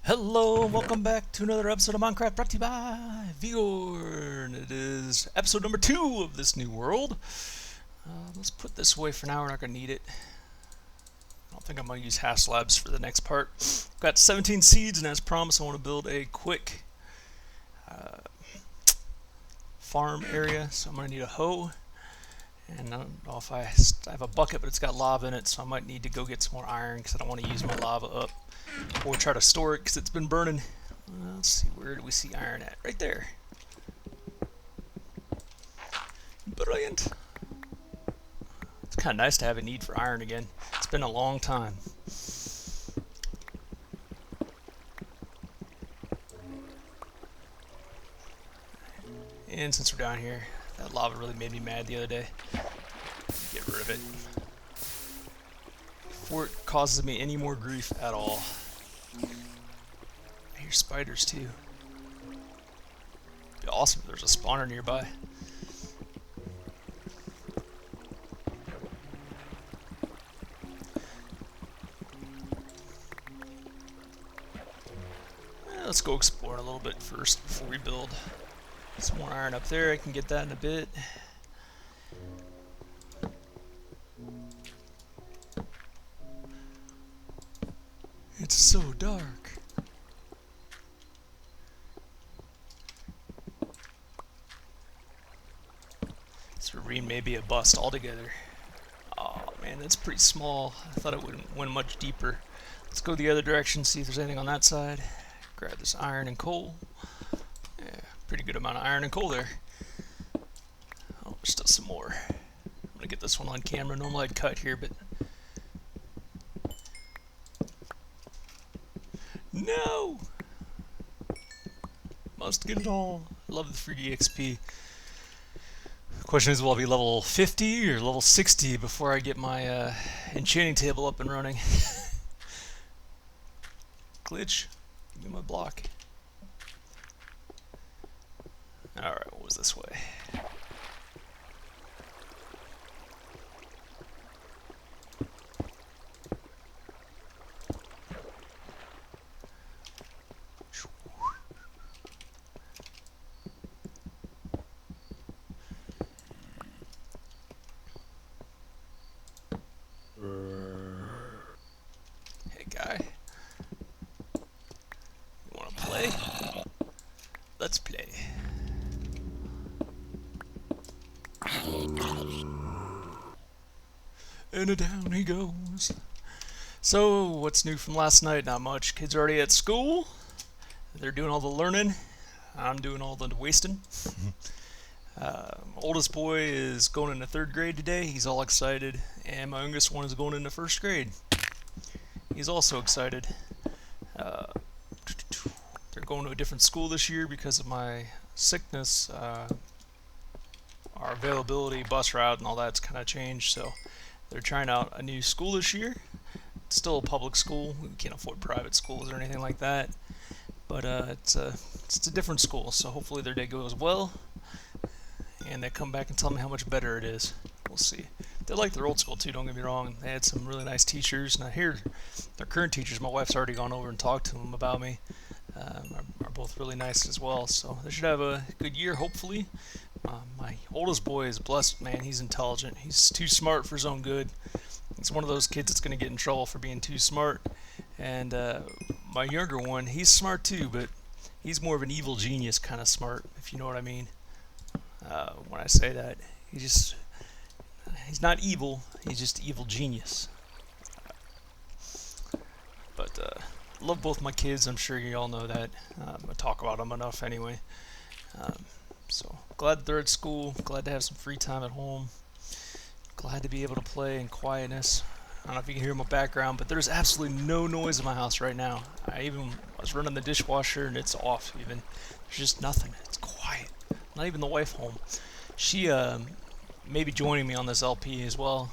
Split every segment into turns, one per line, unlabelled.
Hello and welcome back to another episode of Minecraft brought to you by Vegor, and it is episode number 2 of this new world. Let's put this away for now, we're not going to need it. I don't think I'm going to use hash slabs for the next part. Got 17 seeds, and as promised I want to build a quick farm area, so I'm going to need a hoe. And I don't know if I have a bucket, but it's got lava in it, so I might need to go get some more iron because I don't want to use my lava up. Or try to store it because it's been burning. Let's see, where do we see iron at? Right there. Brilliant. It's kind of nice to have a need for iron again. It's been a long time. And since we're down here, that lava really made me mad the other day. Get rid of it before it causes me any more grief at all. I hear spiders too. It'd be awesome if there's a spawner nearby. Let's go explore a little bit first before we build. Some more iron up there, I can get that in a bit. It's so dark. This ravine may be a bust altogether. Oh man, that's pretty small. I thought it would went much deeper. Let's go the other direction, see if there's anything on that side. Grab this iron and coal. Yeah, pretty good amount of iron and coal there. Oh, there's still some more. I'm gonna get this one on camera. Normally I'd cut here, but no! Must get it all. Love the free XP. The question is, will I be level 50 or level 60 before I get my enchanting table up and running? Glitch. Give me my block. Alright, what was this way? Hey guy. You wanna play? Let's play. And down he goes. So, what's new from last night? Not much. Kids are already at school. They're doing all the learning. I'm doing all the wasting. Oldest boy is going into 3rd grade today. He's all excited. And my youngest one is going into 1st grade. He's also excited. They're going to a different school this year because of my sickness. Our availability, bus route, and all that's kind of changed. So they're trying out a new school this year. It's still a public school. We can't afford private schools or anything like that. But it's a different school. So hopefully their day goes well. And they come back and tell me how much better it is. We'll see. They like their old school too, don't get me wrong. They had some really nice teachers, and I hear their current teachers, my wife's already gone over and talked to them about me, are both really nice as well. So they should have a good year, hopefully. My oldest boy is blessed, man. He's intelligent. He's too smart for his own good. He's one of those kids that's going to get in trouble for being too smart. And my younger one, he's smart too, but he's more of an evil genius kind of smart, if you know what I mean. When I say that, he's not evil, he's just evil genius. But love both my kids, I'm sure you all know that. I talk about them enough anyway. So glad that they're at school, glad to have some free time at home, glad to be able to play in quietness. I don't know if you can hear my background, but there's absolutely no noise in my house right now. I was running the dishwasher and it's off even. There's just nothing, it's quiet. Not even the wife home. She may be joining me on this LP as well,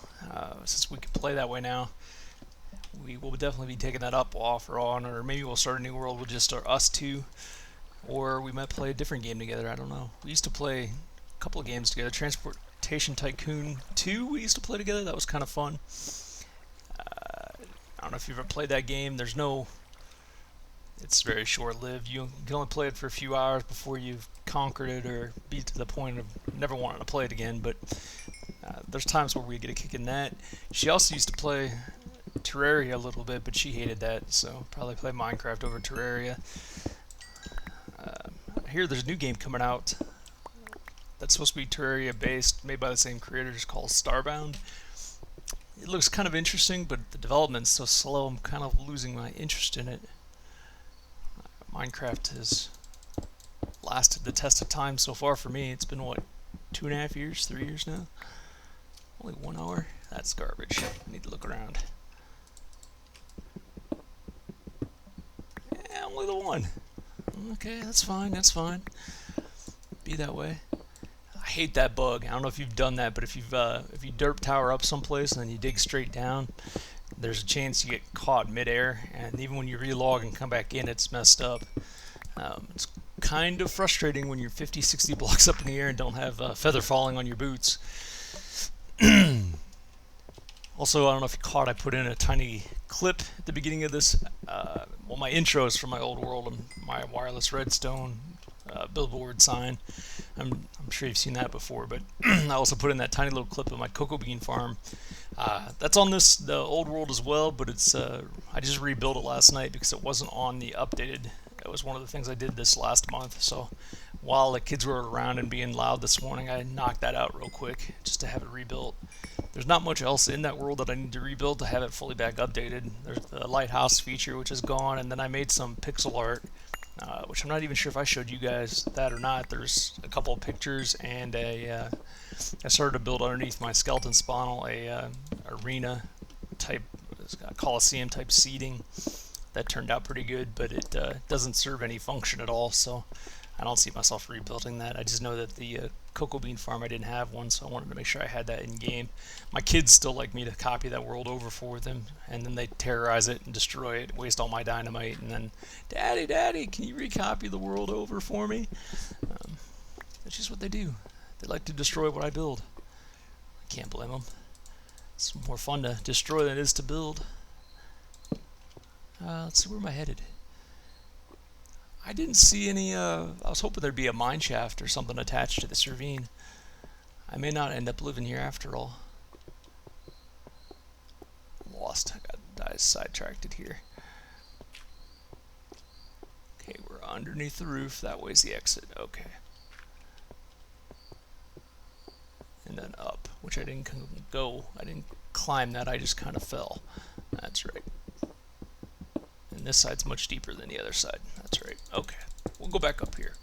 since we can play that way now. We will definitely be taking that up off or on, or maybe we'll start a new world with just us two, or we might play a different game together. I don't know. We used to play a couple of games together. Transportation Tycoon 2 we used to play together. That was kind of fun. I don't know if you've ever played that game. There's no it's very short-lived. You can only play it for a few hours before you've conquered it or be to the point of never wanting to play it again. But there's times where we get a kick in that. She also used to play Terraria a little bit, but she hated that, so probably play Minecraft over Terraria. I hear there's a new game coming out that's supposed to be Terraria based, made by the same creators, called Starbound. It looks kind of interesting, but the development's so slow, I'm kind of losing my interest in it. Minecraft has lasted the test of time so far for me. It's been, what, 2.5 years, 3 years now? Only 1 hour? That's garbage. I need to look around. Yeah, only the one. Okay, that's fine, that's fine. Be that way. I hate that bug. I don't know if you've done that, but if you derp tower up someplace and then you dig straight down, there's a chance you get caught midair, and even when you relog and come back in, it's messed up. It's kind of frustrating when you're 50, 60 blocks up in the air and don't have feather falling on your boots. Also, I don't know if you caught, I put in a tiny clip at the beginning of this. Well, my intro is from my old world and my wireless redstone billboard sign. I'm sure you've seen that before, but I also put in that tiny little clip of my cocoa bean farm. That's on the old world as well, but it's I just rebuilt it last night because it wasn't on the updated. It was one of the things I did this last month, so while the kids were around and being loud this morning, I knocked that out real quick just to have it rebuilt. There's not much else in that world that I need to rebuild to have it fully back updated. There's the lighthouse feature, which is gone, and then I made some pixel art, which I'm not even sure if I showed you guys that or not. There's a couple of pictures, and I started to build underneath my skeleton spawnel a arena type, Coliseum type seating. That turned out pretty good, but it doesn't serve any function at all, so I don't see myself rebuilding that. I just know that the cocoa bean farm, I didn't have one, so I wanted to make sure I had that in game. My kids still like me to copy that world over for them, and then they terrorize it and destroy it, waste all my dynamite, and then, Daddy, can you recopy the world over for me? That's just what they do. They like to destroy what I build. I can't blame them. It's more fun to destroy than it is to build. Let's see, where am I headed? I didn't see any, I was hoping there'd be a mine shaft or something attached to this ravine. I may not end up living here after all. I'm lost. I got sidetracked here. Okay, we're underneath the roof. That way's the exit. Okay. And then up, which I didn't go. I didn't climb that. I just kind of fell. That's right. And this side's much deeper than the other side. That's right. Okay. We'll go back up here.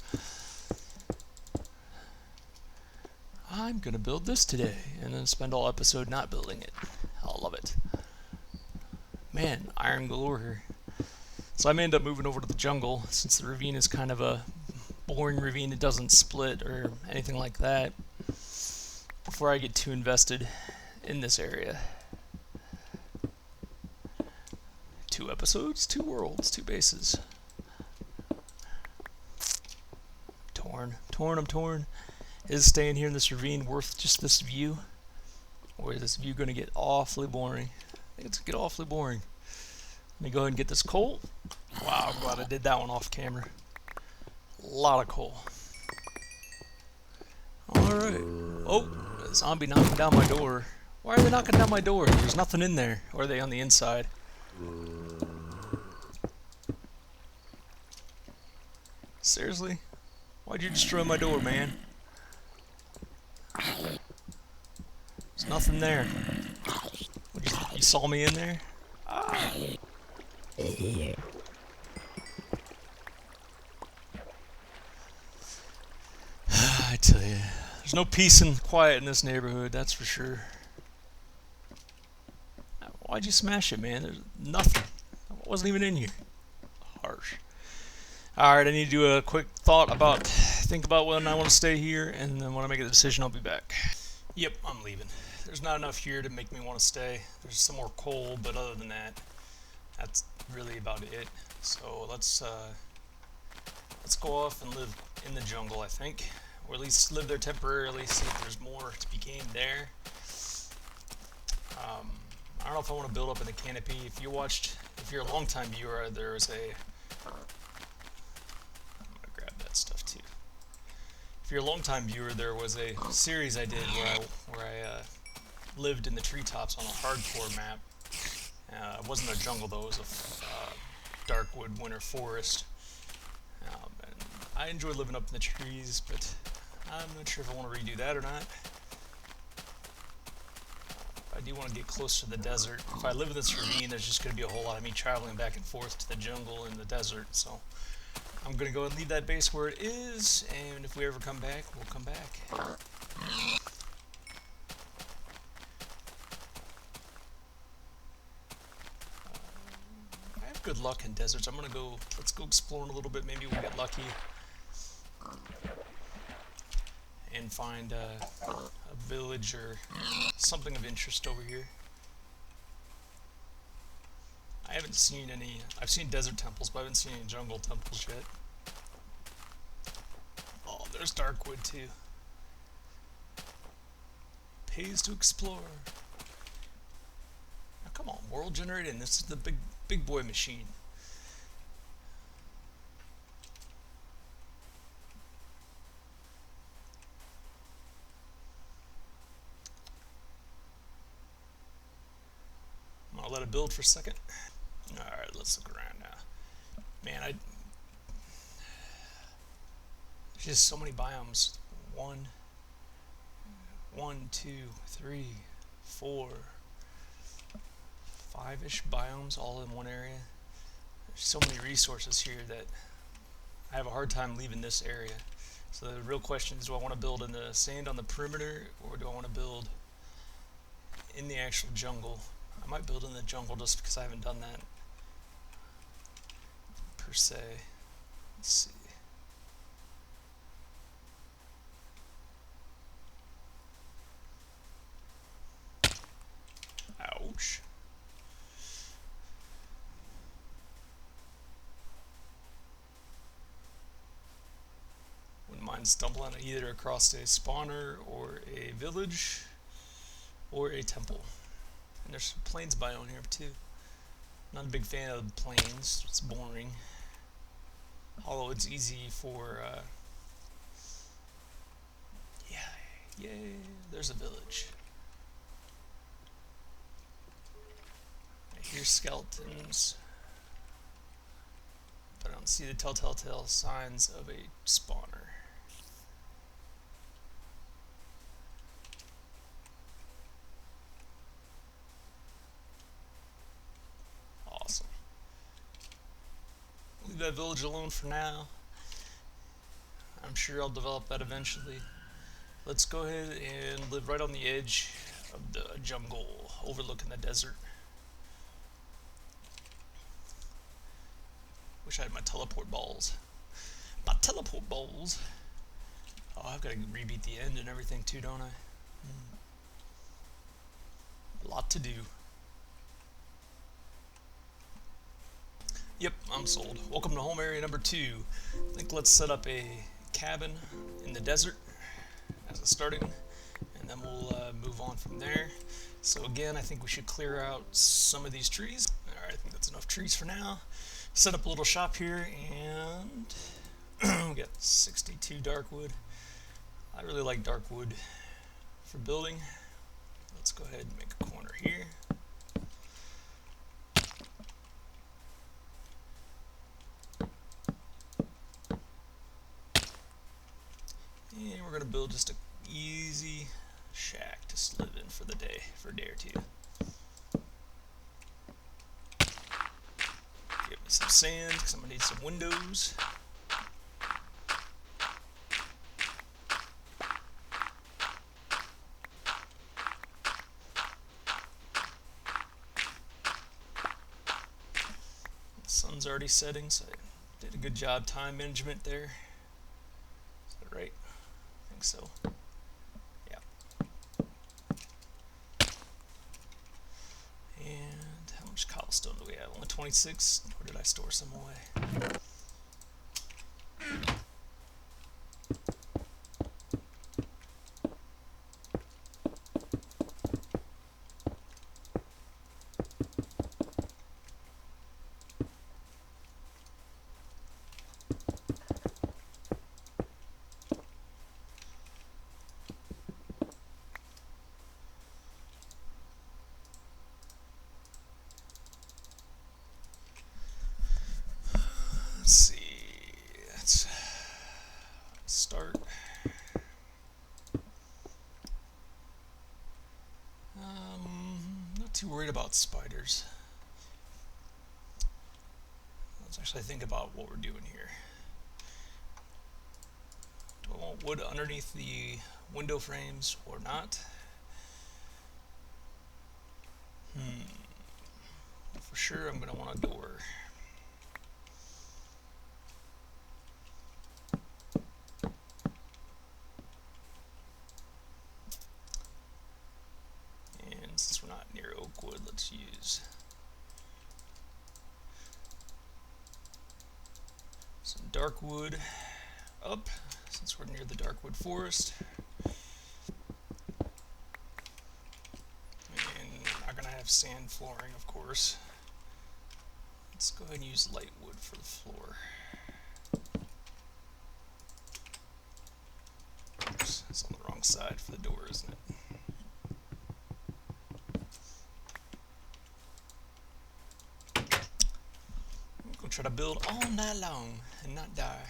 I'm going to build this today, and then spend all episode not building it. I'll love it. Man, iron galore here. So I may end up moving over to the jungle, since the ravine is kind of a boring ravine. It doesn't split or anything like that, before I get too invested in this area. 2 episodes, 2 worlds, 2 bases. I'm torn. Is staying here in this ravine worth just this view? Or is this view going to get awfully boring? I think it's going to get awfully boring. Let me go ahead and get this coal. Wow, I'm glad I did that one off camera. A lot of coal. Alright. Oh, a zombie knocking down my door. Why are they knocking down my door? There's nothing in there. Or are they on the inside? Seriously? Why'd you destroy my door, man? There's nothing there. You saw me in there? Ah. I tell you, there's no peace and quiet in this neighborhood, that's for sure. Why'd you smash it, man? There's nothing. I wasn't even in here. Harsh. Alright, I need to do a quick think about when I want to stay here, and then when I make a decision, I'll be back. Yep, I'm leaving. There's not enough here to make me want to stay. There's some more coal, but other than that, that's really about it. So let's go off and live in the jungle, I think. Or at least live there temporarily, see if there's more to be gained there. I don't know if I want to build up in the canopy. If you're a long-time viewer, there was a If you're a longtime viewer, there was a series I did where I lived in the treetops on a hardcore map. It wasn't a jungle though; it was a darkwood winter forest. And I enjoy living up in the trees, but I'm not sure if I want to redo that or not. I do want to get close to the desert. If I live in this ravine, there's just going to be a whole lot of me traveling back and forth to the jungle and the desert, so I'm going to go and leave that base where it is, and if we ever come back, we'll come back. I have good luck in deserts. I'm going to go, let's go exploring a little bit. Maybe we'll get lucky and find a village or something of interest over here. I haven't seen any, I've seen desert temples, but I haven't seen any jungle temples yet. Oh, there's Darkwood too. Pays to explore. Now come on, world generating, this is the big boy machine. I'm gonna let it build for a second. Alright, let's look around now. Man, there's just so many biomes. One, two, three, four, five-ish biomes all in one area. There's so many resources here that I have a hard time leaving this area. So the real question is, do I want to build in the sand on the perimeter, or do I want to build in the actual jungle? I might build in the jungle just because I haven't done that per se. Let's see. Ouch. Wouldn't mind stumbling either across a spawner or a village or a temple. And there's some plains biome here too. Not a big fan of the plains, it's boring. Although it's easy for, yeah, yay, there's a village. I hear skeletons, but I don't see the telltale signs of a spawner. Awesome. Leave that village alone for now. I'm sure I'll develop that eventually. Let's go ahead and live right on the edge of the jungle, overlooking the desert. Wish I had my teleport balls. My teleport balls! Oh, I've got to rebeat the end and everything too, don't I? A lot to do. Yep, I'm sold. Welcome to home area number 2. I think let's set up a cabin in the desert as a starting, and then we'll move on from there. So again, I think we should clear out some of these trees. Alright, I think that's enough trees for now. Set up a little shop here, and we got 62 dark wood. I really like dark wood for building. Let's go ahead and make a corner here. And we're going to build just an easy shack to live in for the day, for a day or two. Give me some sand, because I'm going to need some windows. The sun's already setting, so I did a good job time management there. Is that right? I think so. Yeah. And how much cobblestone do we have? Only 26? Or did I store some away? too worried about spiders. Let's actually think about what we're doing here. Do I want wood underneath the window frames or not? For sure I'm going to want a door. And since we're not near oak wood, let's use some dark wood up, since we're near the dark wood forest. And we're not going to have sand flooring, of course. Let's go ahead and use light wood for the floor. Oops, it's on the wrong side for the door, isn't it? I'm going to try to build all night long and not die.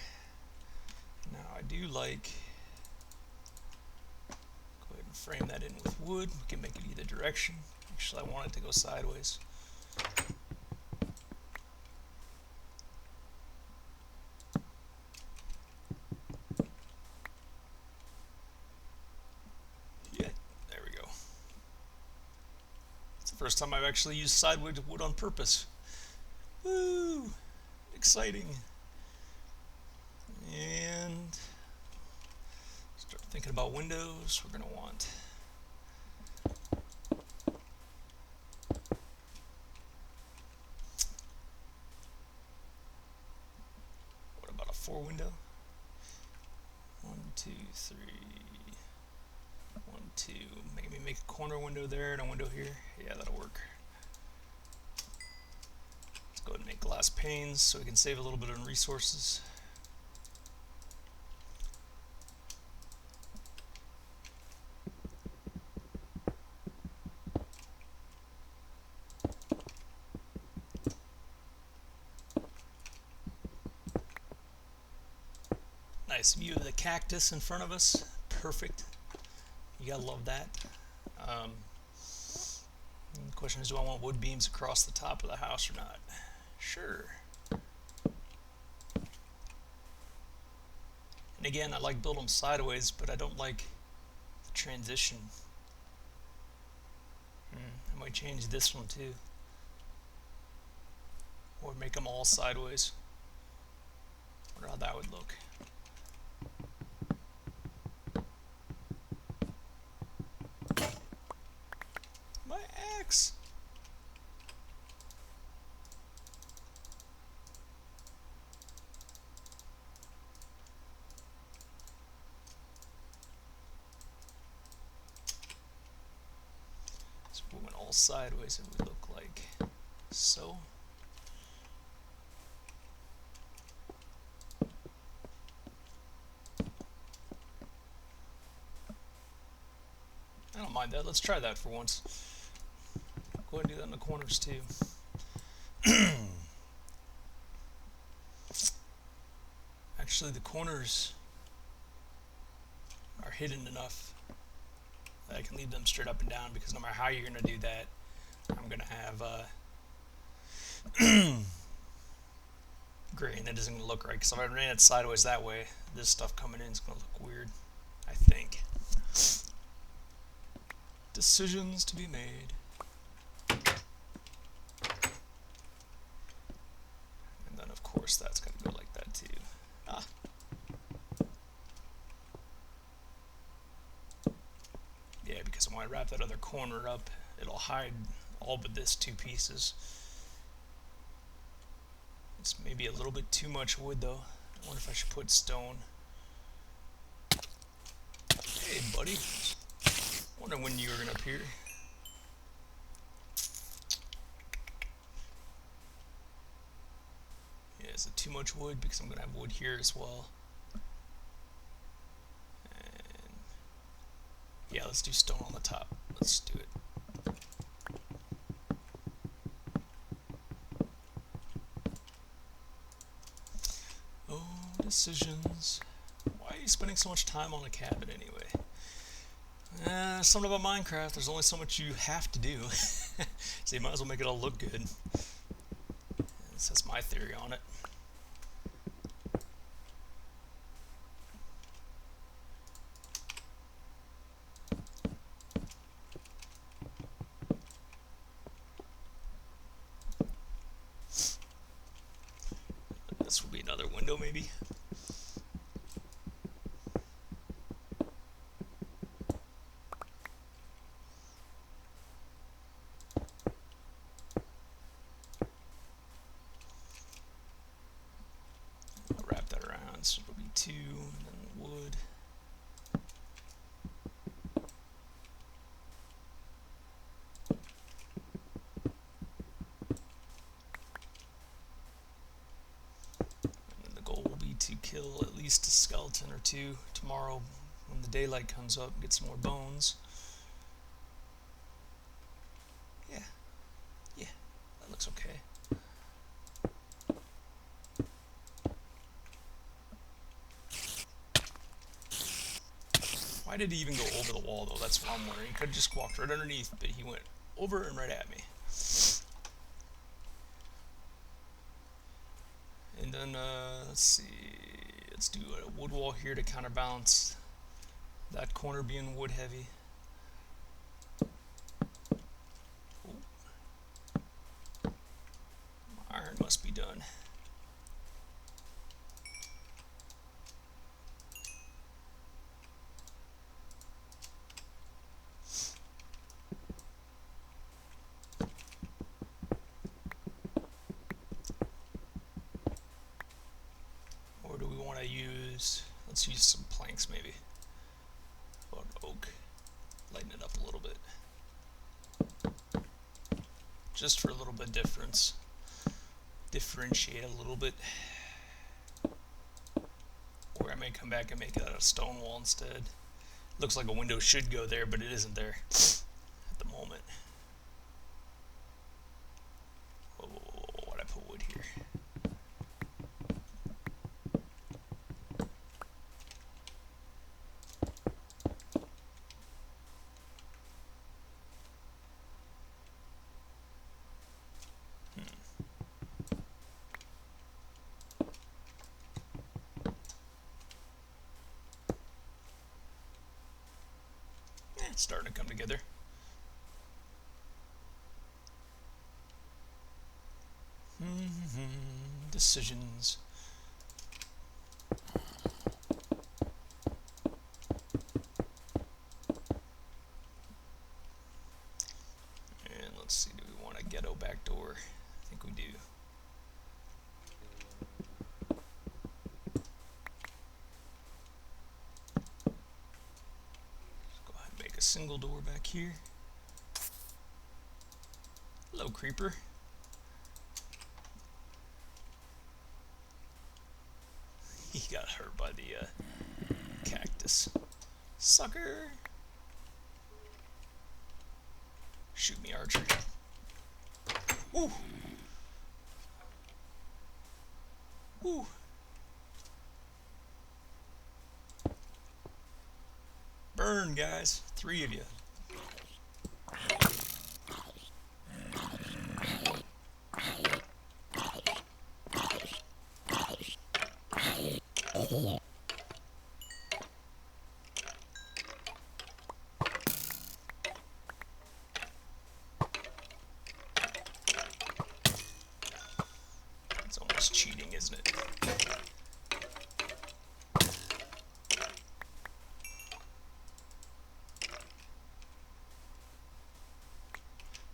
Now I do like, go ahead and frame that in with wood. We can make it either direction. Actually, I want it to go sideways. Yeah, there we go. It's the first time I've actually used sideways wood on purpose. Woo! Exciting. And start thinking about windows. We're going to want what about a 4 window? 1, 2, 3. 1, 2. Maybe make a corner window there and a window here. Yeah, that'll work. Let's go ahead and make glass panes so we can save a little bit on resources. Nice view of the cactus in front of us. Perfect. You gotta love that. The question is, do I want wood beams across the top of the house or not? Sure. And again, I like build them sideways, but I don't like the transition. I might change this one too. Or make them all sideways. Wonder how that would look. My axe! So if we went all sideways, it would look like so. I don't mind that. Let's try that for once. Go ahead and do that in the corners too. Actually, the corners are hidden enough that I can leave them straight up and down, because no matter how you're going to do that, I'm going to have gray, and it isn't going to look right, because if I ran it sideways that way, this stuff coming in is going to look weird, I think. Decisions to be made. And then of course that's got to go like that too. Yeah, because when I wrap that other corner up, it'll hide all but this 2 pieces. It's maybe a little bit too much wood though. I wonder if I should put stone. Hey buddy. Wonder when you were going to appear. Yeah, is it too much wood? Because I'm going to have wood here as well. And yeah, let's do stone on the top. Let's do it. Oh, decisions. Why are you spending so much time on a cabin anyway? Something about Minecraft, there's only so much you have to do. So you might as well make it all look good. That's my theory on it. This will be another window, maybe. I'll wrap that around, so it'll be 2, and then wood. To kill at least a skeleton or 2 tomorrow when the daylight comes up and get some more bones. Yeah, that looks okay. Why did he even go over the wall though? That's what I'm wondering. He could have just walked right underneath, but he went over and right at me. And then, let's see, let's do a wood wall here to counterbalance that corner being wood heavy. Ooh. Iron must be done. Or do we want to use, let's use some planks maybe. Or oak. Lighten it up a little bit. Just for a little bit difference. Differentiate a little bit. Or I may come back and make it out of stone wall instead. Looks like a window should go there, but it isn't there at the moment. Whoa, why'd I put wood here? It's starting to come together. Decisions. And let's see, do we want a ghetto back door? I think we do. A single door back here. Hello, creeper. He got hurt by the cactus. Sucker! Shoot me, archer. Woo! Woo! Burn, guys. 3 of you. It's almost cheating, isn't it?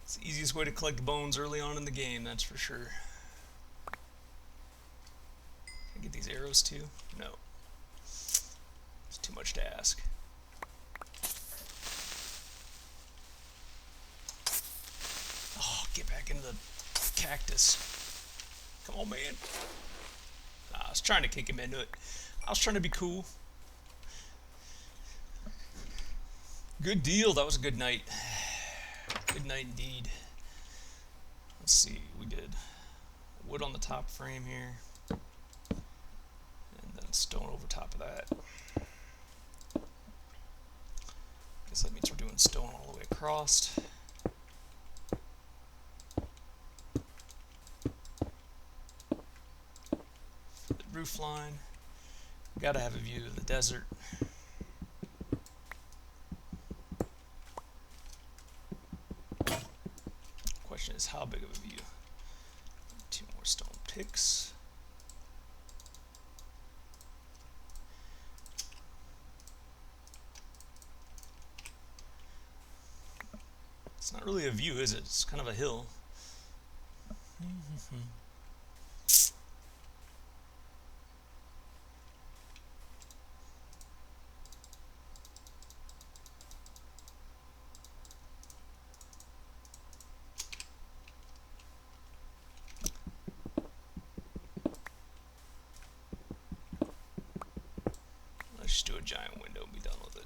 It's the easiest way to collect bones early on in the game, that's for sure. Can I get these arrows too? No. It's too much to ask. Oh, get back into the cactus. Come on, man. I was trying to kick him into it. I was trying to be cool. Good deal. That was a good night. Good night indeed. Let's see. We did wood on the top frame here. And then stone over top of that. guess that means we're doing stone all the way across. For the roof line, gotta have a view of the desert. Question is, how big of a view? 2 more stone picks. It's not really a view, is it? It's kind of a hill. Let's just do a giant window and be done with it.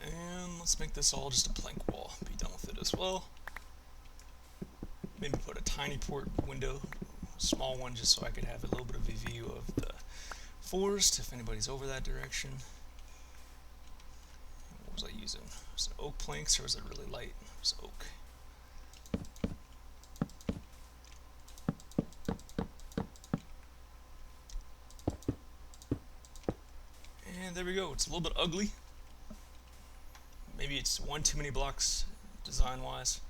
And let's make this all just a plank wall. Be done with it as well. Maybe put a tiny port window, a small one, just so I could have a little bit of a view of the forest if anybody's over that direction. What was I using? Was it oak planks or was it really light? It was oak. And there we go. It's a little bit ugly. Maybe it's one too many blocks design-wise.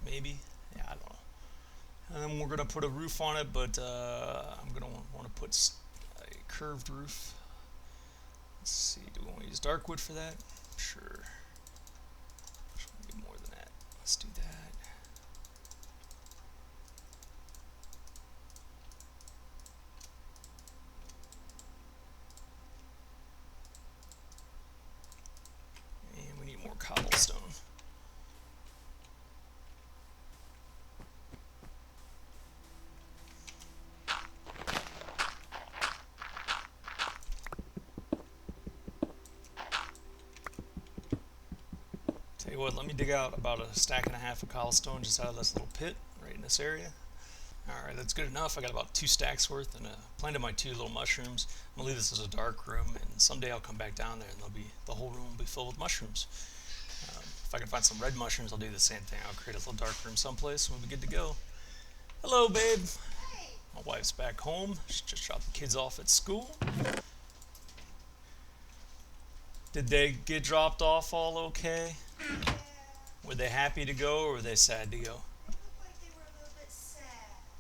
Maybe. Yeah, I don't know. And then we're going to put a roof on it, but I'm going to want to put a curved roof. Let's see, do we want to use dark wood for that? Sure. Should be more than that. Let's do that. And we need more cobblestone. Tell you what, let me dig out about a stack and a half of cobblestone just out of this little pit right in this area. Alright, that's good enough. I got about 2 stacks worth and planted my 2 little mushrooms. I'm gonna leave this as a dark room, and someday I'll come back down there and the whole room will be filled with mushrooms. If I can find some red mushrooms, I'll do the same thing. I'll create a little dark room someplace and we'll be good to go. Hello, babe.
Hey.
My wife's back home. She just dropped the kids off at school. Did they get dropped off all okay?
Yeah.
Were they happy to go or were they sad to go?
They looked like they were a little bit sad.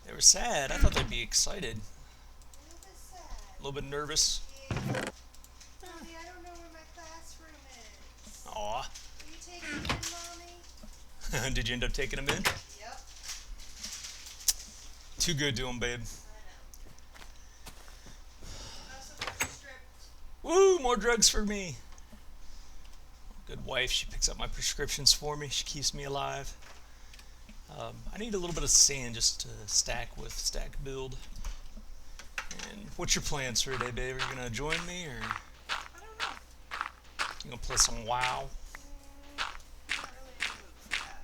They were sad. I thought they'd be excited.
A little bit sad.
A little bit nervous.
Yeah. Mommy, I don't know where my classroom is.
Aw.
Will you take me in, Mommy?
Did you end up taking them in?
Yep.
Too good to them, babe.
I know. Also got you stripped.
Woo! More drugs for me. Good wife. She picks up my prescriptions for me. She keeps me alive. I need a little bit of sand just to stack build. And what's your plans for today, babe? Are you gonna join me or
I don't know.
you gonna play some WoW?
Not really in the mood for that.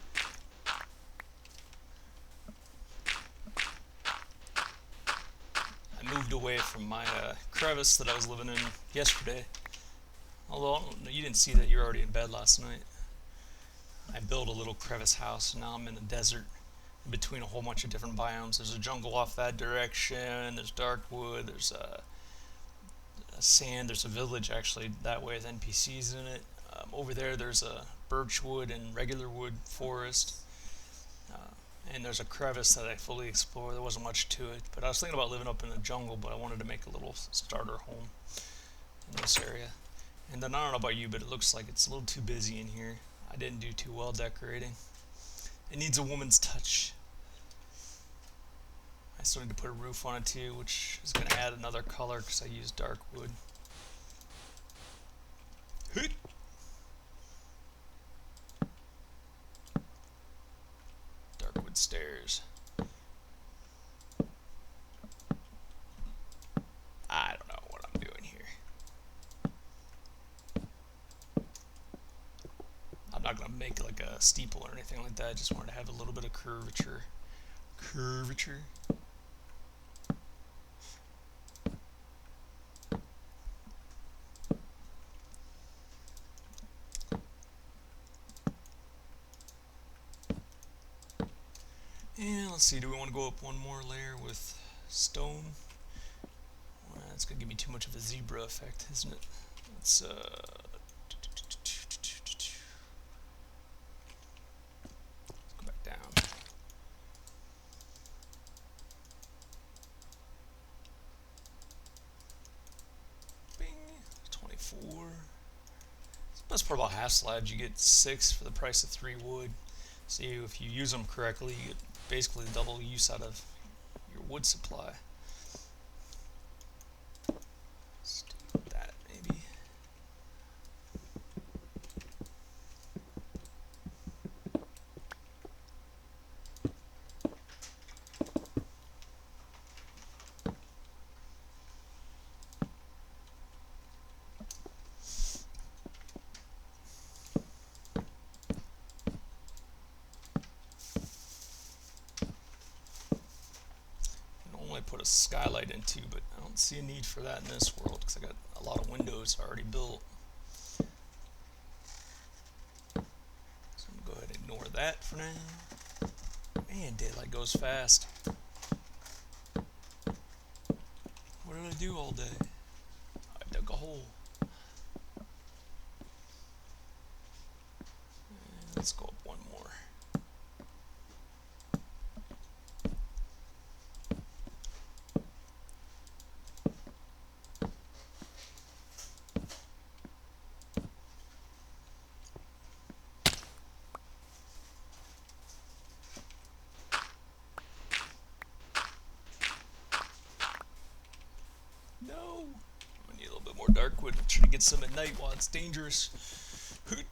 I moved away from my crevice that I was living in yesterday. Although you didn't see that, you were already in bed last night. I built a little crevice house, and now I'm in the desert in between a whole bunch of different biomes. There's a jungle off that direction, there's dark wood, there's a sand, there's a village actually that way with NPCs in it. Over there there's a birch wood and regular wood forest. And there's a crevice that I fully explored. There wasn't much to it, but I was thinking about living up in the jungle, but I wanted to make a little starter home in this area. And then I don't know about you, but it looks like it's a little too busy in here. I didn't do too well decorating. It needs a woman's touch. I still need to put a roof on it too, which is going to add another color because I used dark wood. Dark wood stairs. I don't know what I'm doing here. not gonna make like a steeple or anything like that. I just wanted to have a little bit of curvature. Curvature. And let's see, do we want to go up one more layer with stone? Well, that's going to give me too much of a zebra effect, isn't it? Let's go back down. Bing, 24. The best part about half slabs, you get 6 for the price of 3 wood. So if you use them correctly, you get basically double use out of your wood supply. Let's do that maybe. I put a skylight into, but I don't see a need for that in this world because I got a lot of windows already built. So I'm gonna go ahead and ignore that for now. Man, daylight goes fast. What did I do all day? I dug a hole. And let's go up one more. No! I'm gonna need a little bit more dark wood. Try to get some at night while it's dangerous. Hoot.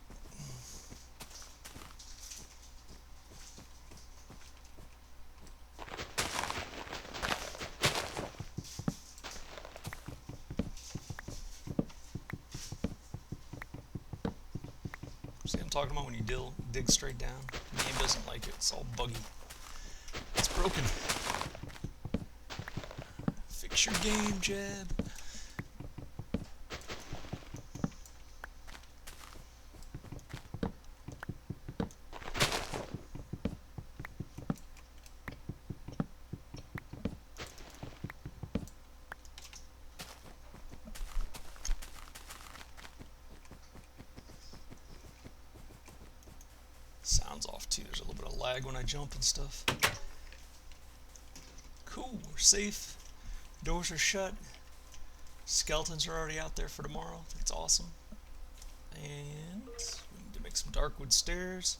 See what I'm talking about when you dig straight down? The game doesn't like it. It's all buggy. It's broken. Fix your game, Jeb. Sounds off too. There's a little bit of lag when I jump and stuff. Cool, we're safe. Doors are shut. Skeletons are already out there for tomorrow. That's awesome. And we need to make some dark wood stairs.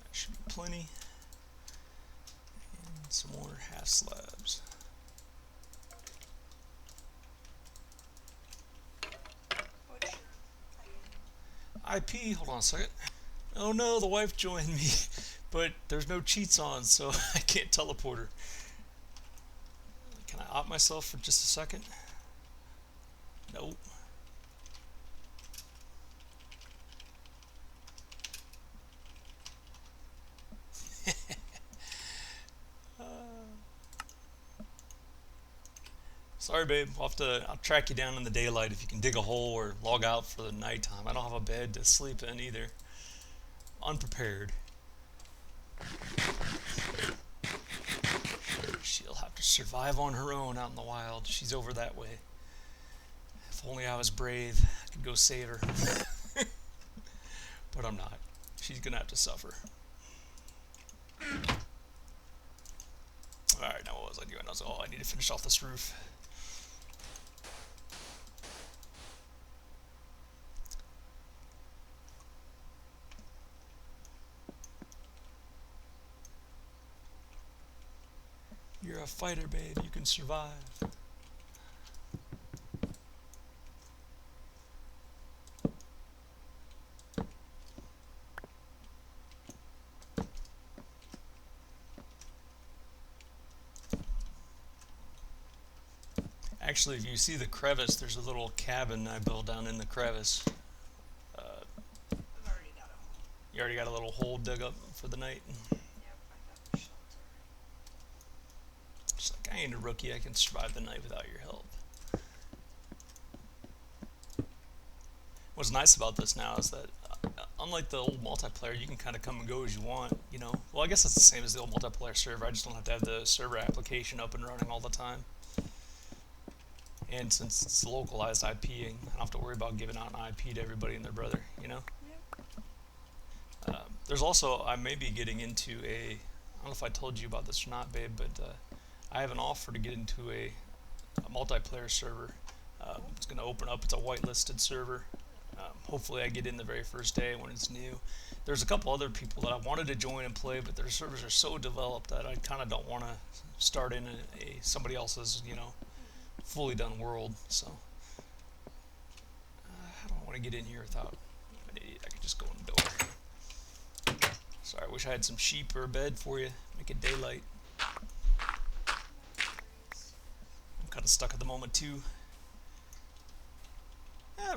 That should be plenty. And some more half slabs. IP, hold on a second. Oh no, the wife joined me, but there's no cheats on, so I can't teleport her. Can I opt myself for just a second? Nope. Sorry, babe. I'll track you down in the daylight if you can dig a hole or log out for the nighttime. I don't have a bed to sleep in either. Unprepared. She'll have to survive on her own out in the wild. She's over that way. If only I was brave, I could go save her. But I'm not. She's gonna have to suffer. Alright, now what was I doing? I need to finish off this roof. You're a fighter, babe. You can survive. Actually, if you see the crevice, there's a little cabin I built down in the crevice. Uh,
I've already got a hole.
you already got a little hole dug up for the night.
Yep, I got the shelter.
Just like, I ain't a rookie. I can survive the night without your help. What's nice about this now is that, unlike the old multiplayer, you can kind of come and go as you want. You know, well, I guess that's the same as the old multiplayer server. I just don't have to have the server application up and running all the time. And since it's localized IPing, I don't have to worry about giving out an IP to everybody and their brother. You know.
Yep.
There's also, I may be getting into a, I don't know if I told you about this or not, babe, but I have an offer to get into a multiplayer server. It's going to open up. It's a whitelisted server. Hopefully I get in the very first day when it's new. There's a couple other people that I wanted to join and play, but their servers are so developed that I kind of don't want to start in somebody else's, fully done world. So how do I want to get in here without an idiot? I could just go in the door. Sorry, I wish I had some sheep or a bed for you. Make it daylight. I'm kind of stuck at the moment too.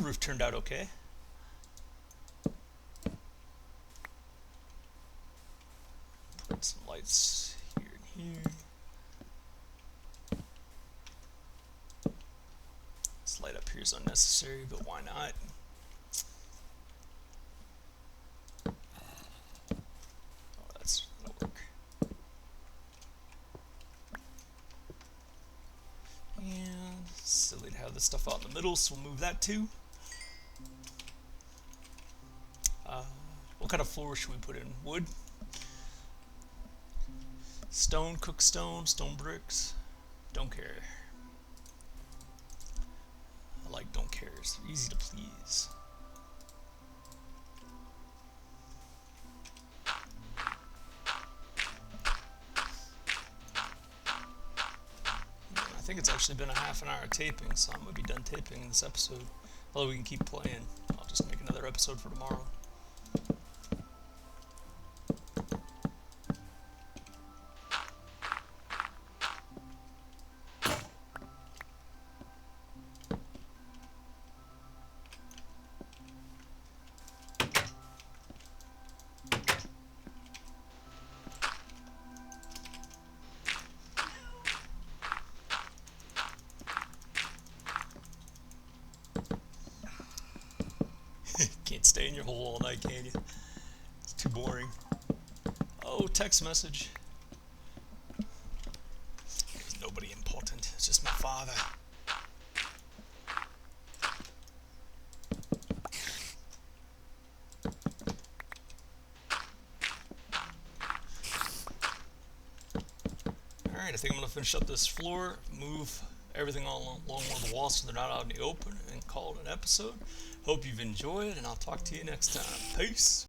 Roof turned out okay. Put some lights here and here. This light up here is unnecessary, but why not? Oh, that'll work. And silly to have this stuff out in the middle, so we'll move that too. What kind of floor should we put in? Wood? Stone, cooked stone, stone bricks? Don't care. I like don't cares. They're easy to please. I think it's actually been a half an hour of taping, so I'm going to be done taping in this episode. Although we can keep playing. I'll just make another episode for tomorrow. Can't stay in your hole all night, can you? It's too boring. Oh, text message. There's nobody important. It's just my father. Alright, I think I'm going to finish up this floor, move everything all along one of the walls so they're not out in the open, and call it an episode. Hope you've enjoyed, and I'll talk to you next time. Peace!